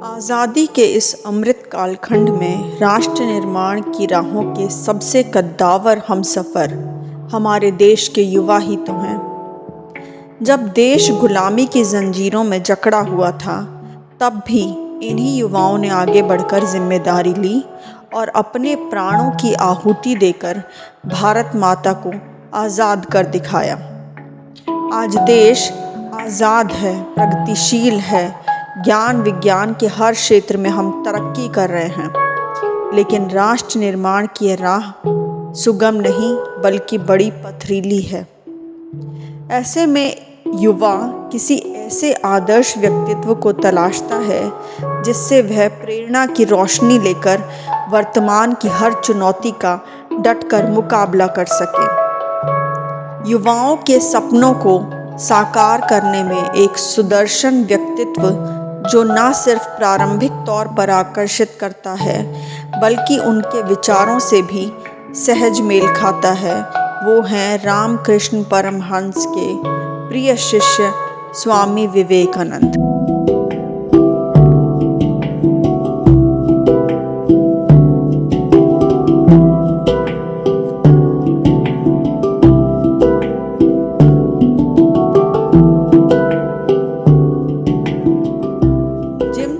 आज़ादी के इस अमृत कालखंड में राष्ट्र निर्माण की राहों के सबसे कद्दावर हमसफ़र हमारे देश के युवा ही तो हैं। जब देश गुलामी की जंजीरों में जकड़ा हुआ था, तब भी इन्हीं युवाओं ने आगे बढ़कर जिम्मेदारी ली और अपने प्राणों की आहुति देकर भारत माता को आज़ाद कर दिखाया। आज देश आज़ाद है, प्रगतिशील है, ज्ञान विज्ञान के हर क्षेत्र में हम तरक्की कर रहे हैं, लेकिन राष्ट्र निर्माण की राह सुगम नहीं बल्कि बड़ी पथरीली है। ऐसे में युवा किसी ऐसे आदर्श व्यक्तित्व को तलाशता है जिससे वह प्रेरणा की रोशनी लेकर वर्तमान की हर चुनौती का डटकर मुकाबला कर सके। युवाओं के सपनों को साकार करने में एक सुदर्शन व्यक्तित्व जो न सिर्फ प्रारंभिक तौर पर आकर्षित करता है बल्कि उनके विचारों से भी सहज मेल खाता है, वो हैं रामकृष्ण परमहंस के प्रिय शिष्य स्वामी विवेकानंद।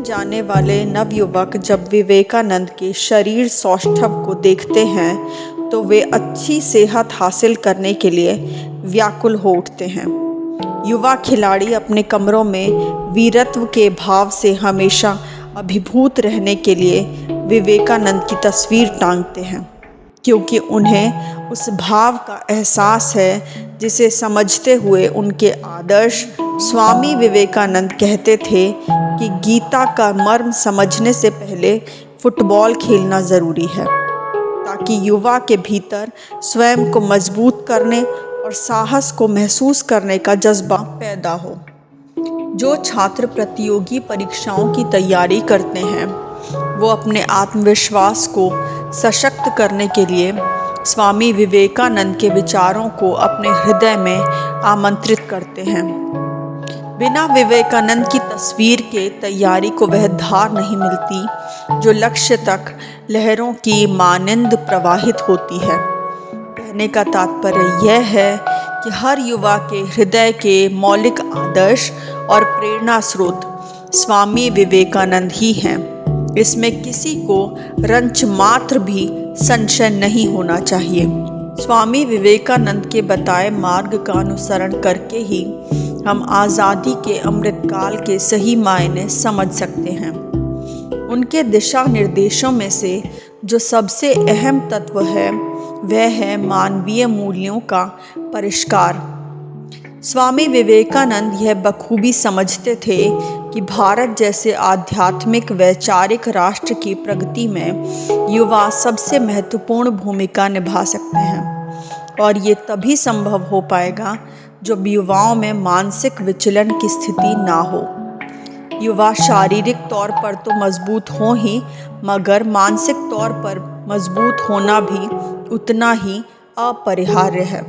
जाने वाले नवयुवक जब विवेकानंद के शरीर सौष्ठव को देखते हैं तो वे अच्छी सेहत हासिल करने के लिए व्याकुल हो उठते हैं। युवा खिलाड़ी अपने कमरों में वीरत्व के भाव से हमेशा अभिभूत रहने के लिए विवेकानंद की तस्वीर टांगते हैं, क्योंकि उन्हें उस भाव का एहसास है जिसे समझते हुए उनके आदर्श स्वामी विवेकानंद कहते थे कि गीता का मर्म समझने से पहले फुटबॉल खेलना ज़रूरी है, ताकि युवा के भीतर स्वयं को मजबूत करने और साहस को महसूस करने का जज्बा पैदा हो। जो छात्र प्रतियोगी परीक्षाओं की तैयारी करते हैं वो अपने आत्मविश्वास को सशक्त करने के लिए स्वामी विवेकानंद के विचारों को अपने हृदय में आमंत्रित करते हैं। बिना विवेकानंद की तस्वीर के तैयारी को वह धार नहीं मिलती जो लक्ष्य तक लहरों की मानिंद प्रवाहित होती है। कहने का तात्पर्य यह है कि हर युवा के हृदय के मौलिक आदर्श और प्रेरणा स्रोत स्वामी विवेकानंद ही हैं। इसमें किसी को रंच मात्र भी संशय नहीं होना चाहिए। स्वामी विवेकानंद के बताए मार्ग का अनुसरण करके ही हम आज़ादी के अमृतकाल के सही मायने समझ सकते हैं। उनके दिशा निर्देशों में से जो सबसे अहम तत्व है वह है मानवीय मूल्यों का परिष्कार। स्वामी विवेकानंद यह बखूबी समझते थे कि भारत जैसे आध्यात्मिक वैचारिक राष्ट्र की प्रगति में युवा सबसे महत्वपूर्ण भूमिका निभा सकते हैं, और ये तभी संभव हो पाएगा जब युवाओं में मानसिक विचलन की स्थिति ना हो। युवा शारीरिक तौर पर तो मजबूत हों ही, मगर मानसिक तौर पर मजबूत होना भी उतना ही अपरिहार्य है।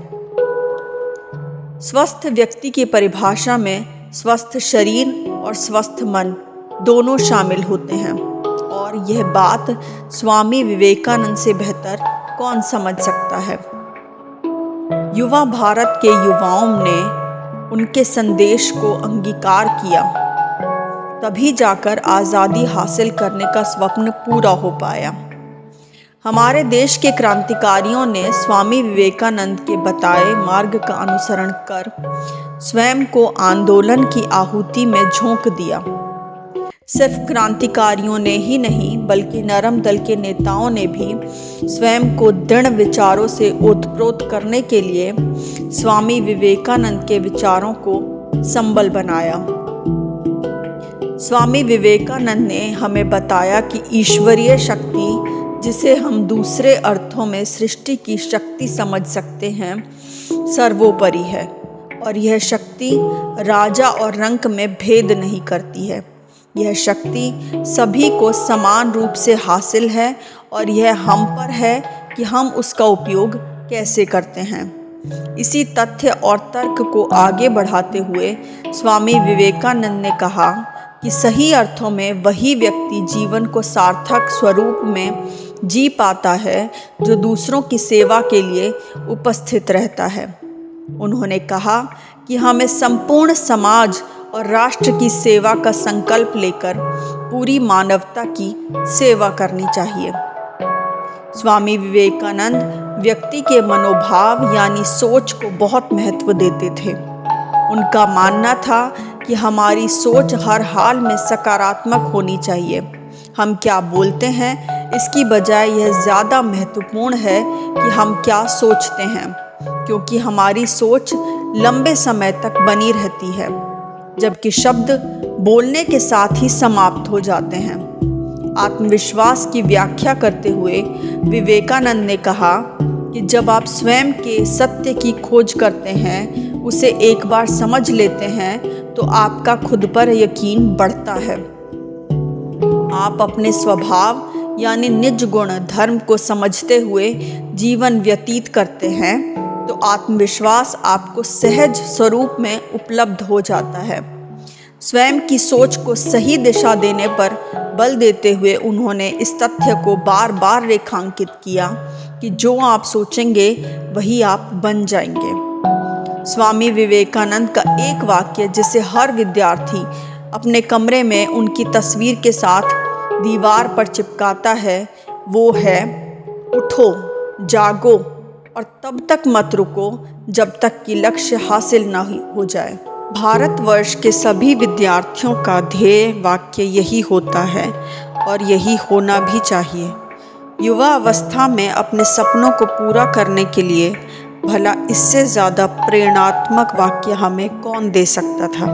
स्वस्थ व्यक्ति की परिभाषा में स्वस्थ शरीर और स्वस्थ मन दोनों शामिल होते हैं, और यह बात स्वामी विवेकानंद से बेहतर कौन समझ सकता है। युवा भारत के युवाओं ने उनके संदेश को अंगीकार किया, तभी जाकर आज़ादी हासिल करने का स्वप्न पूरा हो पाया। हमारे देश के क्रांतिकारियों ने स्वामी विवेकानंद के बताए मार्ग का अनुसरण कर स्वयं को आंदोलन की आहुति में झोंक दिया। सिर्फ क्रांतिकारियों ने ही नहीं बल्कि नरम दल के नेताओं ने भी स्वयं को दृढ़ विचारों से ओतप्रोत करने के लिए स्वामी विवेकानंद के विचारों को संबल बनाया। स्वामी विवेकानंद ने हमें बताया कि ईश्वरीय शक्ति, जिसे हम दूसरे अर्थों में सृष्टि की शक्ति समझ सकते हैं, सर्वोपरि है, और यह शक्ति राजा और रंक में भेद नहीं करती है। यह शक्ति सभी को समान रूप से हासिल है, और यह हम पर है कि हम उसका उपयोग कैसे करते हैं। इसी तथ्य और तर्क को आगे बढ़ाते हुए स्वामी विवेकानंद ने कहा कि सही अर्थों में वही व्यक्ति जीवन को सार्थक स्वरूप में जी पाता है जो दूसरों की सेवा के लिए उपस्थित रहता है। उन्होंने कहा कि हमें संपूर्ण समाज और राष्ट्र की सेवा का संकल्प लेकर पूरी मानवता की सेवा करनी चाहिए। स्वामी विवेकानंद व्यक्ति के मनोभाव यानी सोच को बहुत महत्व देते थे। उनका मानना था कि हमारी सोच हर हाल में सकारात्मक होनी चाहिए। हम क्या बोलते हैं इसकी बजाय यह ज़्यादा महत्वपूर्ण है कि हम क्या सोचते हैं, क्योंकि हमारी सोच लंबे समय तक बनी रहती है, जबकि शब्द बोलने के साथ ही समाप्त हो जाते हैं। आत्मविश्वास की व्याख्या करते हुए विवेकानंद ने कहा कि जब आप स्वयं के सत्य की खोज करते हैं, उसे एक बार समझ लेते हैं, तो आपका खुद पर यकीन बढ़ता है। आप अपने स्वभाव यानी निज गुण धर्म को समझते हुए जीवन व्यतीत करते हैं, तो आत्मविश्वास आपको सहज स्वरूप में उपलब्ध हो जाता है। स्वयं की सोच को सही दिशा देने पर बल देते हुए उन्होंने इस तथ्य को बार बार रेखांकित किया कि जो आप सोचेंगे वही आप बन जाएंगे। स्वामी विवेकानंद का एक वाक्य जिसे हर विद्यार्थी अपने कमरे में उनकी तस्वीर के साथ दीवार पर चिपकाता है वो है, उठो, जागो और तब तक मत रुको जब तक कि लक्ष्य हासिल न हो जाए। भारतवर्ष के सभी विद्यार्थियों का ध्येय वाक्य यही होता है और यही होना भी चाहिए। युवा अवस्था में अपने सपनों को पूरा करने के लिए भला इससे ज़्यादा प्रेरणात्मक वाक्य हमें कौन दे सकता था।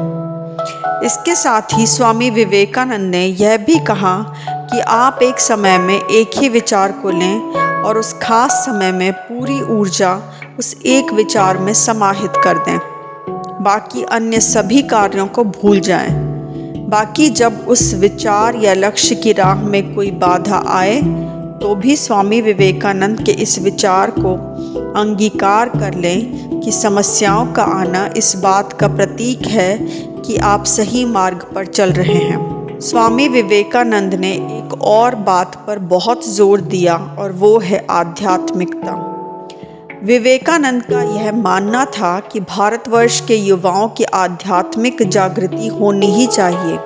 इसके साथ ही स्वामी विवेकानंद ने यह भी कहा कि आप एक समय में एक ही विचार को लें और उस खास समय में पूरी ऊर्जा उस एक विचार में समाहित कर दें। बाकी अन्य सभी कार्यों को भूल जाएं। बाकी जब उस विचार या लक्ष्य की राह में कोई बाधा आए तो भी स्वामी विवेकानंद के इस विचार को अंगीकार कर लें कि समस्याओं का आना इस बात का प्रतीक है कि आप सही मार्ग पर चल रहे हैं। स्वामी विवेकानंद ने एक और बात पर बहुत जोर दिया और वो है आध्यात्मिकता। विवेकानंद का यह मानना था कि भारतवर्ष के युवाओं की आध्यात्मिक जागृति होनी ही चाहिए।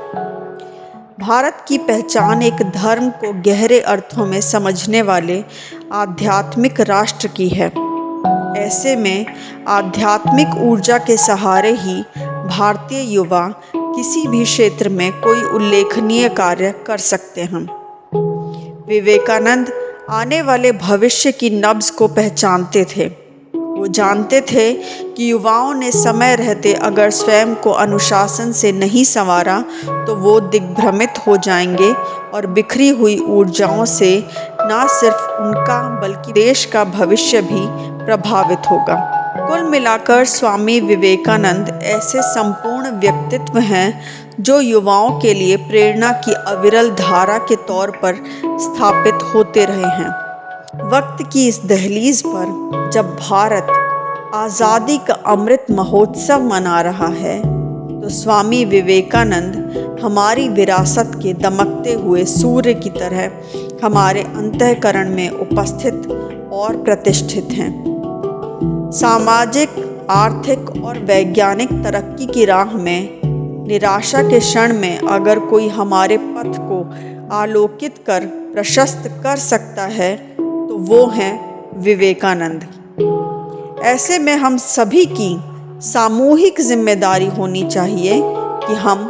भारत की पहचान एक धर्म को गहरे अर्थों में समझने वाले आध्यात्मिक राष्ट्र की है। ऐसे में आध्यात्मिक ऊर्जा के सहारे ही भारतीय युवा किसी भी क्षेत्र में कोई उल्लेखनीय कार्य कर सकते हैं। विवेकानंद आने वाले भविष्य की नब्ज को पहचानते थे। वो जानते थे कि युवाओं ने समय रहते अगर स्वयं को अनुशासन से नहीं संवारा तो वो दिग्भ्रमित हो जाएंगे और बिखरी हुई ऊर्जाओं से न सिर्फ उनका बल्कि देश का भविष्य भी प्रभावित होगा। कुल मिलाकर स्वामी विवेकानंद ऐसे संपूर्ण व्यक्तित्व हैं जो युवाओं के लिए प्रेरणा की अविरल धारा के तौर पर स्थापित होते रहे हैं। वक्त की इस दहलीज पर जब भारत आज़ादी का अमृत महोत्सव मना रहा है तो स्वामी विवेकानंद हमारी विरासत के दमकते हुए सूर्य की तरह हमारे अंतःकरण में उपस्थित और प्रतिष्ठित हैं। सामाजिक, आर्थिक और वैज्ञानिक तरक्की की राह में निराशा के क्षण में अगर कोई हमारे पथ को आलोकित कर प्रशस्त कर सकता है तो वो हैं विवेकानंद। ऐसे में हम सभी की सामूहिक जिम्मेदारी होनी चाहिए कि हम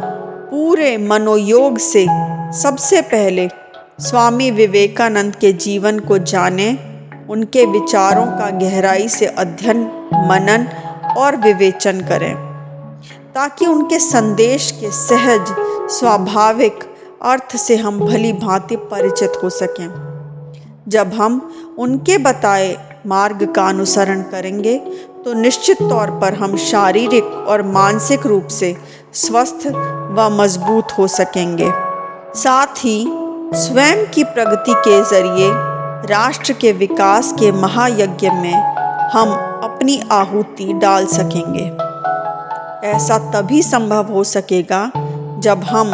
पूरे मनोयोग से सबसे पहले स्वामी विवेकानंद के जीवन को जानें, उनके विचारों का गहराई से अध्ययन, मनन और विवेचन करें ताकि उनके संदेश के सहज स्वाभाविक अर्थ से हम भली भांति परिचित हो सकें। जब हम उनके बताए मार्ग का अनुसरण करेंगे तो निश्चित तौर पर हम शारीरिक और मानसिक रूप से स्वस्थ व मजबूत हो सकेंगे। साथ ही स्वयं की प्रगति के जरिए राष्ट्र के विकास के महायज्ञ में हम अपनी आहुति डाल सकेंगे। ऐसा तभी संभव हो सकेगा जब हम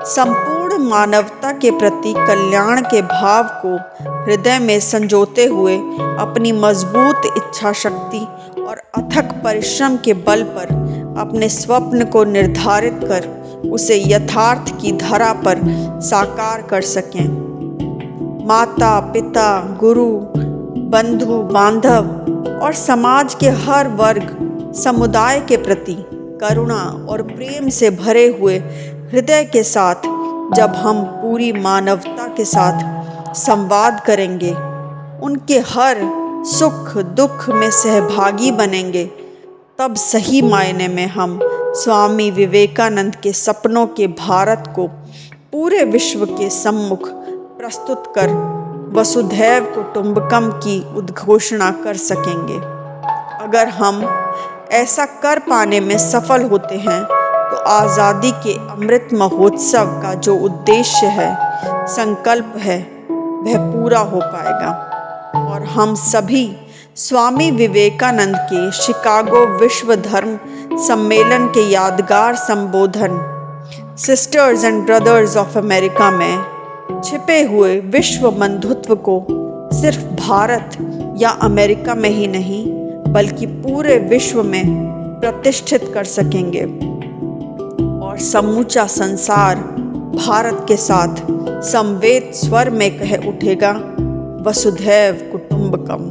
संपूर्ण मानवता के प्रति कल्याण के भाव को हृदय में संजोते हुए अपनी मजबूत इच्छा शक्ति और अथक परिश्रम के बल पर अपने स्वप्न को निर्धारित कर उसे यथार्थ की धरा पर साकार कर सकें। माता पिता, गुरु, बंधु बांधव और समाज के हर वर्ग समुदाय के प्रति करुणा और प्रेम से भरे हुए हृदय के साथ जब हम पूरी मानवता के साथ संवाद करेंगे, उनके हर सुख दुख में सहभागी बनेंगे, तब सही मायने में हम स्वामी विवेकानंद के सपनों के भारत को पूरे विश्व के सम्मुख प्रस्तुत कर वसुधैव कुटुंबकम की उद्घोषणा कर सकेंगे। अगर हम ऐसा कर पाने में सफल होते हैं तो आज़ादी के अमृत महोत्सव का जो उद्देश्य है, संकल्प है, वह पूरा हो पाएगा और हम सभी स्वामी विवेकानंद के शिकागो विश्व धर्म सम्मेलन के यादगार संबोधन sisters and brothers of America में छिपे हुए विश्व बंधुत्व को सिर्फ भारत या अमेरिका में ही नहीं बल्कि पूरे विश्व में प्रतिष्ठित कर सकेंगे और समूचा संसार भारत के साथ समवेत स्वर में कह उठेगा, वसुधैव कुटुंबकम।